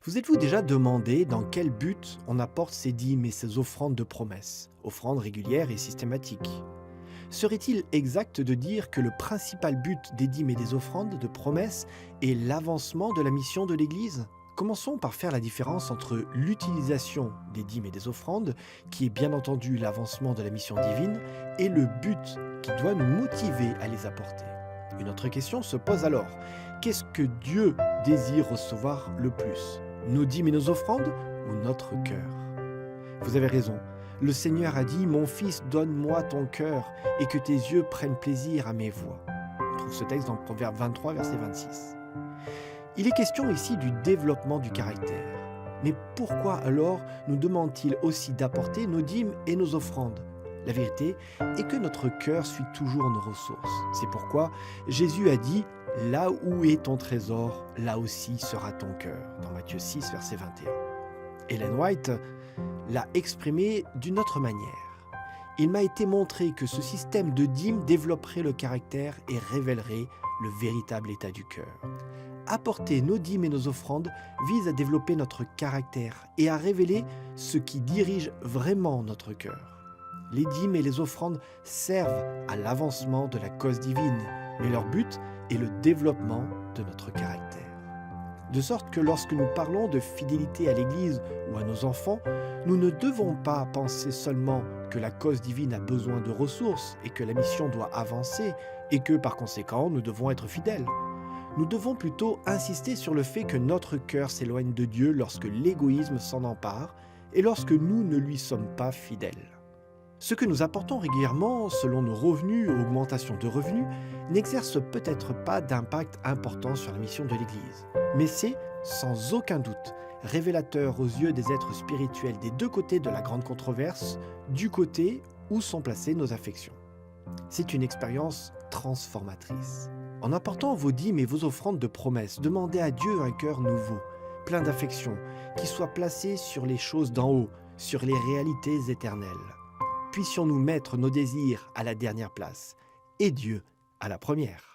Vous êtes-vous déjà demandé dans quel but on apporte ces dîmes et ces offrandes de promesses, offrandes régulières et systématiques? Serait-il exact de dire que le principal but des dîmes et des offrandes de promesses est l'avancement de la mission de l'Église? Commençons par faire la différence entre l'utilisation des dîmes et des offrandes, qui est bien entendu l'avancement de la mission divine, et le but qui doit nous motiver à les apporter. Une autre question se pose alors. Qu'est-ce que Dieu désire recevoir le plus? Nos dîmes et nos offrandes ou notre cœur? Vous avez raison. Le Seigneur a dit: Mon fils, donne-moi ton cœur et que tes yeux prennent plaisir à mes voies. On trouve ce texte dans Proverbe 23, verset 26. Il est question ici du développement du caractère. Mais pourquoi alors nous demande-t-il aussi d'apporter nos dîmes et nos offrandes? La vérité est que notre cœur suit toujours nos ressources. C'est pourquoi Jésus a dit: Là où est ton trésor, là aussi sera ton cœur, dans Matthieu 6, verset 21. Ellen White l'a exprimé d'une autre manière. Il m'a été montré que ce système de dîmes développerait le caractère et révélerait le véritable état du cœur. Apporter nos dîmes et nos offrandes vise à développer notre caractère et à révéler ce qui dirige vraiment notre cœur. Les dîmes et les offrandes servent à l'avancement de la cause divine, mais leur but est le développement de notre caractère. De sorte que lorsque nous parlons de fidélité à l'Église ou à nos enfants, nous ne devons pas penser seulement que la cause divine a besoin de ressources et que la mission doit avancer et que par conséquent nous devons être fidèles. Nous devons plutôt insister sur le fait que notre cœur s'éloigne de Dieu lorsque l'égoïsme s'en empare et lorsque nous ne lui sommes pas fidèles. Ce que nous apportons régulièrement, selon nos revenus ou augmentation de revenus, n'exerce peut-être pas d'impact important sur la mission de l'Église. Mais c'est, sans aucun doute, révélateur aux yeux des êtres spirituels des deux côtés de la grande controverse, du côté où sont placées nos affections. C'est une expérience transformatrice. En apportant vos dîmes et vos offrandes de promesses, demandez à Dieu un cœur nouveau, plein d'affection, qui soit placé sur les choses d'en haut, sur les réalités éternelles. Puissions-nous mettre nos désirs à la dernière place et Dieu à la première.